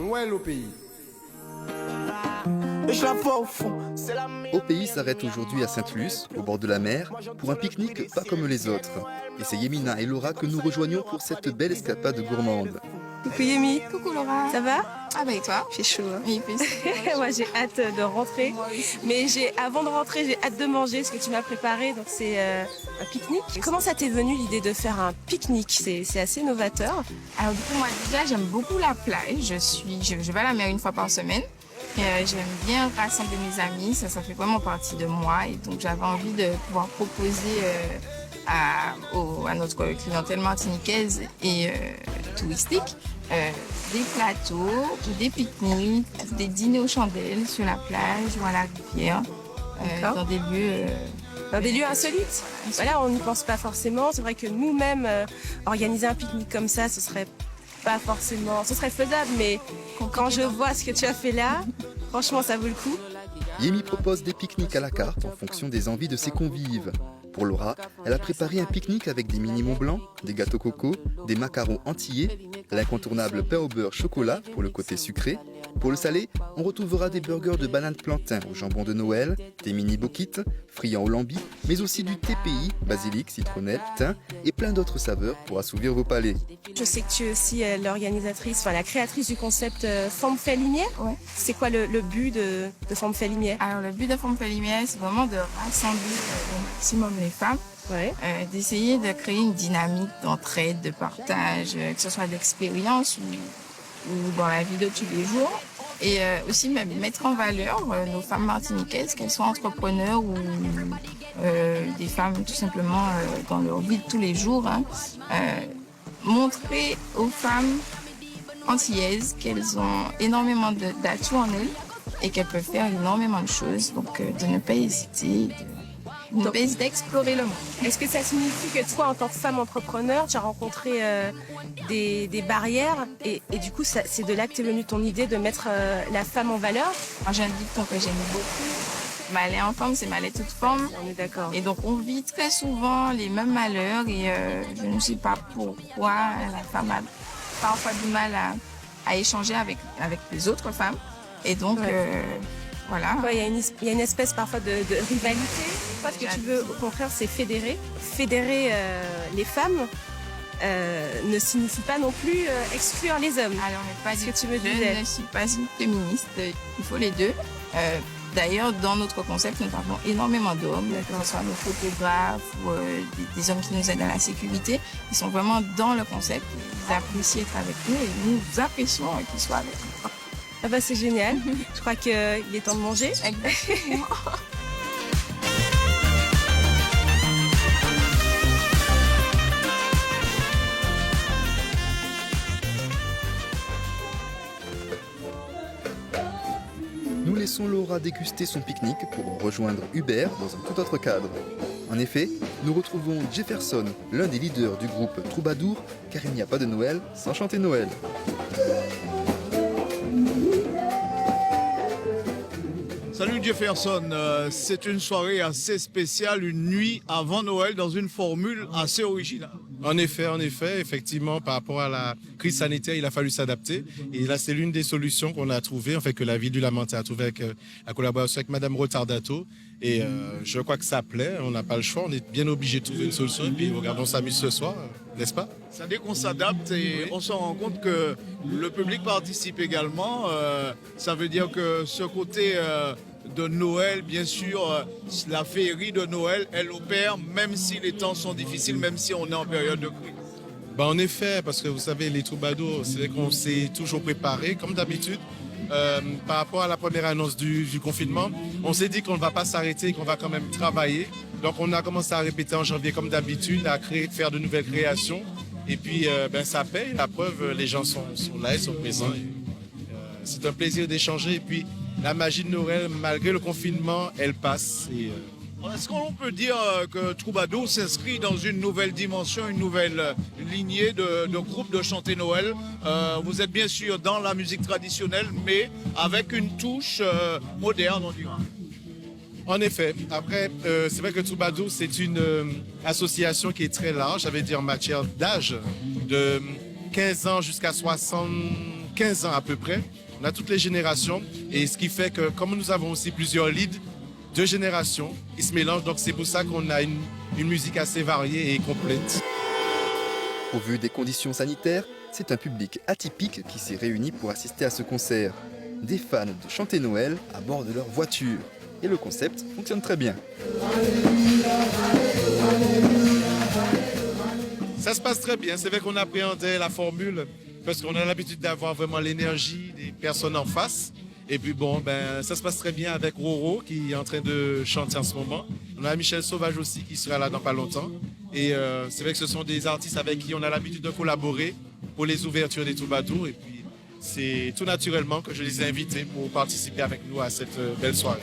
Noël au pays. Au pays s'arrête aujourd'hui à Sainte-Luce, au bord de la mer, pour un pique-nique pas comme les autres. Et c'est Yemina et Laura que nous rejoignons pour cette belle escapade gourmande. Coucou Yemi. Coucou Laura. Ça va? Ah bah et toi? Il fait chaud. Hein. Il fait chaud. Moi j'ai hâte de rentrer. Mais avant de rentrer, j'ai hâte de manger ce que tu m'as préparé. Donc c'est un pique-nique. Comment ça t'est venu l'idée de faire un pique-nique? C'est assez novateur. Alors du coup moi déjà j'aime beaucoup la plage. Je vais à la mer une fois par semaine. J'aime bien rassembler mes amis, ça fait vraiment partie de moi et donc j'avais envie de pouvoir proposer à notre clientèle martiniquaise et touristique des plateaux, des pique-niques, des dîners aux chandelles sur la plage ou à la rivière, dans des lieux insolites. Voilà, on n'y pense pas forcément. C'est vrai que nous-mêmes, organiser un pique-nique comme ça, ce serait pas forcément, ce serait faisable, mais quand je vois ce que tu as fait là, franchement, ça vaut le coup. Yemi propose des pique-niques à la carte en fonction des envies de ses convives. Pour Laura, elle a préparé un pique-nique avec des mini Mont Blanc, des gâteaux coco, des macarons antillais, l'incontournable pain au beurre chocolat pour le côté sucré. Pour le salé, on retrouvera des burgers de bananes plantain au jambon de Noël, des mini boquites, friands au lambi, mais aussi du TPI, basilic, citronnelle, thym et plein d'autres saveurs pour assouvir vos palais. Je sais que tu es aussi l'organisatrice, la créatrice du concept Forme fait lumière. Ouais. C'est quoi le but de Forme fait lumière? Alors le but de Forme fait lumière, c'est vraiment de rassembler au maximum les femmes, d'essayer de créer une dynamique d'entraide, de partage, que ce soit d'expérience ou dans la vie de tous les jours. Et aussi même mettre en valeur nos femmes martiniquaises, qu'elles soient entrepreneurs ou des femmes tout simplement dans leur vie de tous les jours. Montrer aux femmes antillaises qu'elles ont énormément d'atouts en elles et qu'elles peuvent faire énormément de choses. Donc de ne pas hésiter, d'explorer le monde. Est-ce que ça signifie que toi, en tant que femme entrepreneur, tu as rencontré des barrières et du coup, c'est de là que t'es venue ton idée de mettre la femme en valeur? Moi, j'ai un dicton que j'aime beaucoup. Malais en forme, c'est malais toute forme. On est d'accord. Et donc, on vit très souvent les mêmes malheurs et je ne sais pas pourquoi la femme a parfois du mal à échanger avec les autres femmes. Et donc, voilà. Il y a une espèce parfois de rivalité. Toi, ce que tu veux, au contraire, c'est fédérer. Fédérer les femmes ne signifie pas non plus exclure les hommes. Alors, on n'est pas ce que tu me disais. Je ne suis pas une féministe. Il faut les deux. D'ailleurs, dans notre concept, nous avons énormément d'hommes, que ce soit nos photographes ou des hommes qui nous aident à la sécurité. Ils sont vraiment dans le concept. Ils apprécient être avec nous et nous apprécions qu'ils soient avec nous. Ah bah c'est génial. Je crois qu'il est temps de manger. Exactement. Nous laissons Laura déguster son pique-nique pour rejoindre Hubert dans un tout autre cadre. En effet, nous retrouvons Jefferson, l'un des leaders du groupe Troubadour, car il n'y a pas de Noël sans chanter Noël. Salut Jefferson, c'est une soirée assez spéciale, une nuit avant Noël dans une formule assez originale. En effet, effectivement, par rapport à la crise sanitaire, il a fallu s'adapter. Et là, c'est l'une des solutions qu'on a trouvées, en fait, que la ville du Lamentin a trouvé avec la collaboration avec Madame Rotardato. Et je crois que ça plaît, on n'a pas le choix, on est bien obligé de trouver une solution. Et puis, regardons, on s'amuse ce soir, n'est-ce pas? C'est-à-dire qu'on s'adapte et on se rend compte que le public participe également. Ça veut dire que ce côté de Noël, bien sûr, la féerie de Noël, elle opère même si les temps sont difficiles, même si on est en période de crise. En effet, parce que vous savez, les troubadours, c'est vrai qu'on s'est toujours préparé, comme d'habitude. Par rapport à la première annonce du confinement, on s'est dit qu'on ne va pas s'arrêter, qu'on va quand même travailler. Donc on a commencé à répéter en janvier comme d'habitude, à faire de nouvelles créations. Et puis ça paye, la preuve, les gens sont là, ils sont présents. C'est un plaisir d'échanger. Et puis la magie de Noël, malgré le confinement, elle passe. Est-ce qu'on peut dire que Troubadour s'inscrit dans une nouvelle dimension, une nouvelle lignée de groupes de chanter Noël? Vous êtes bien sûr dans la musique traditionnelle, mais avec une touche moderne, on dirait. En effet. Après, c'est vrai que Troubadour, c'est une association qui est très large, ça veut dire en matière d'âge, de 15 ans jusqu'à 60 15 ans à peu près. On a toutes les générations et ce qui fait que comme nous avons aussi plusieurs leads de générations, ils se mélangent. Donc c'est pour ça qu'on a une musique assez variée et complète. Au vu des conditions sanitaires, c'est un public atypique qui s'est réuni pour assister à ce concert. Des fans de chanter Noël à bord de leur voiture. Et le concept fonctionne très bien. Ça se passe très bien. C'est vrai qu'on appréhendait la formule parce qu'on a l'habitude d'avoir vraiment l'énergie des personnes en face. Et puis bon, ça se passe très bien avec Roro qui est en train de chanter en ce moment. On a Michel Sauvage aussi qui sera là dans pas longtemps. Et c'est vrai que ce sont des artistes avec qui on a l'habitude de collaborer pour les ouvertures des troubadours. Et puis c'est tout naturellement que je les ai invités pour participer avec nous à cette belle soirée.